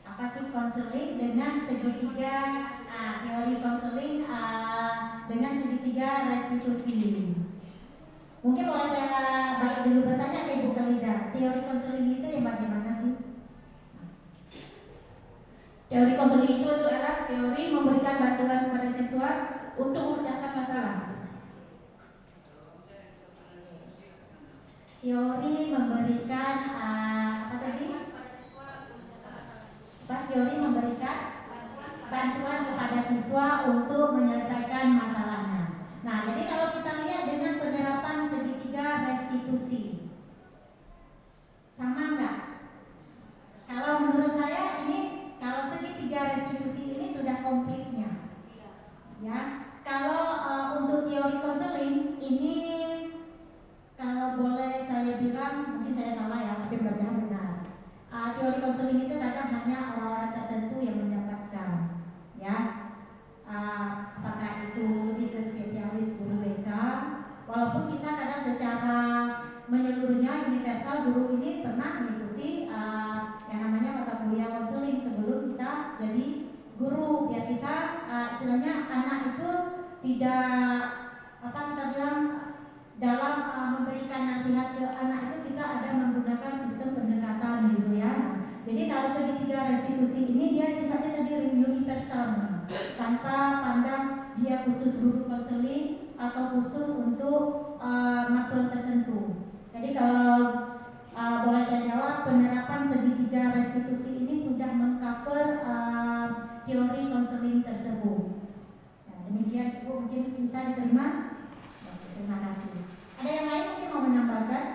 S3: Apa sih konseling dengan segitiga teori konseling dengan segitiga restitusi? Mungkin boleh saya balik dulu bertanya ke Ibu Khalida. Teori konseling itu yang bagaimana sih?
S7: Teori konseling itu adalah teori memberikan bantuan kepada siswa untuk memecahkan masalah.
S3: Teori memberikan apa tadi? Teori memberikan bantuan kepada siswa untuk menyelesaikan masalahnya. Nah, jadi kalau kita lihat dengan penerapan segitiga restitusi, sama enggak? Kalau menurut saya ini, kalau segitiga restitusi ini sudah komplitnya, ya. Kalau untuk teori konseling ini, kalau boleh saya bilang, mungkin saya salah ya, tapi mudah-mudahan benar. Teori konseling itu kadang hanya orang-orang tertentu yang mendapatkan, ya. Apakah itu lebih ke spesialis guru BK? Walaupun kita kadang secara menyeluruhnya universal, guru ini pernah mengikuti yang namanya mata kuliah konseling sebelum kita jadi guru, biar kita istilahnya anak itu tidak kita bilang dalam memberikan nasihat ke anak itu kita ada menggunakan sistem pendekatan gitu ya. Jadi kalau segitiga restitusi ini dia sifatnya tadi universal, tanpa pandang dia khusus guru konseling atau khusus untuk matkul tertentu. Jadi kalau boleh saya jawab, penerapan segitiga restitusi ini sudah mengcover teori konseling tersebut. Nah, demikian Ibu, mungkin bisa diterima. Oke, terima kasih. Ada yang lain mungkin mau menambahkan?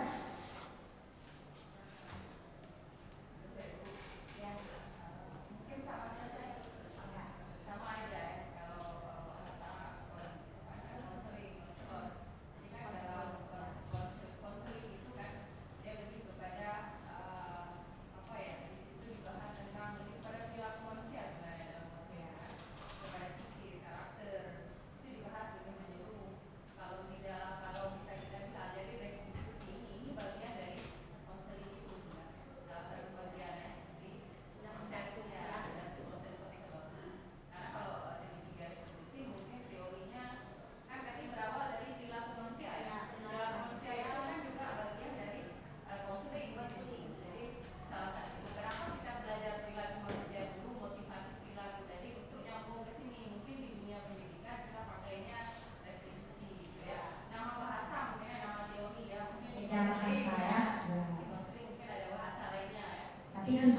S8: Kalau bisa kita bilang, jadi restitusi ini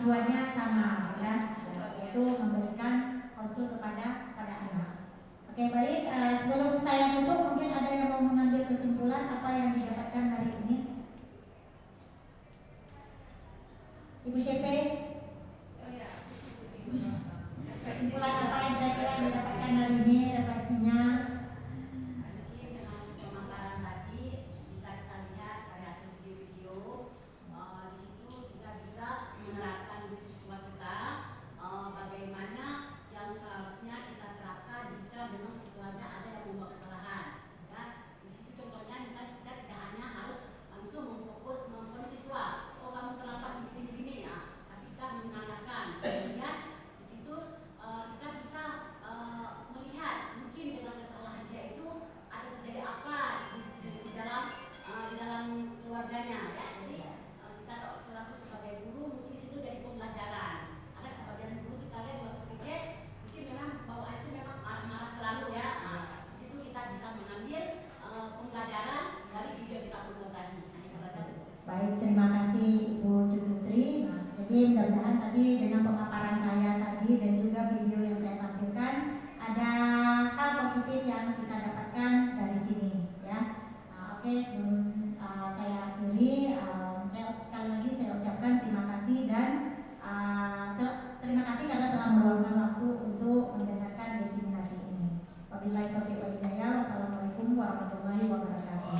S3: tujuannya sama ya, yaitu memberikan konsul kepada anak. Oke baik, sebelum saya tutup mungkin ada yang mau mengambil kesimpulan apa yang didapatkan hari ini. Ibu CP, kesimpulan apa yang kira-kira didapatkan hari ini, refleksinya?
S8: Mungkin dengan hasil pemaparan tadi bisa kita lihat dari hasil video-video, di situ kita bisa menerapkan di siswa kita bagaimana yang seharusnya kita terapkan jika memang siswanya ada yang membuat kesalahan. Ya, di situ contohnya misalnya kita tidak hanya harus langsung memfonis siswa, oh kamu terlambat begini ya, tapi kita menanyakan. Kemudian di situ kita bisa melihat mungkin dengan kesalahan dia itu ada terjadi apa di dalam keluarganya ya. Jadi kita selaku sebagai guru mungkin di situ jadi pembelajaran. Ada sebagian guru kita lihat di waktu pikir mungkin memang bawaan itu memang marah-marah selalu ya. Nah, di situ kita bisa mengambil pembelajaran dari video yang kita tonton tadi. Nah, itu saja.
S3: Baik, terima kasih Ibu Putri. Nah, jadi mudah-mudahan tadi dengan pemaparan saya tadi dan juga video yang saya tampilkan ada hal positif yang kita dapatkan dari sini ya. Nah, oke, sebelum saya akhiri, sekali lagi saya ucapkan terima kasih dan terima kasih karena telah meluangkan waktu untuk mendengarkan diseminasi ini. Wabillahi taufiq wal hidayah. Wassalamualaikum warahmatullahi wabarakatuh.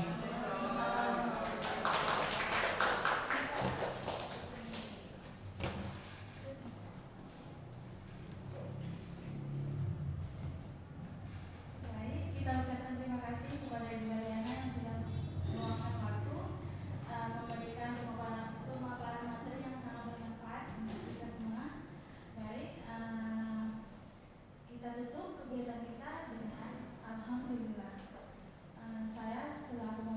S1: Baik, kita ucapkan terima kasih kepada Ibu Mariana yang sudah meluangkan waktu memberikan pemaparan materi yang sangat bermanfaat untuk kita semua. Baik, kita tutup kegiatan kita dengan alhamdulillah. Saya selaku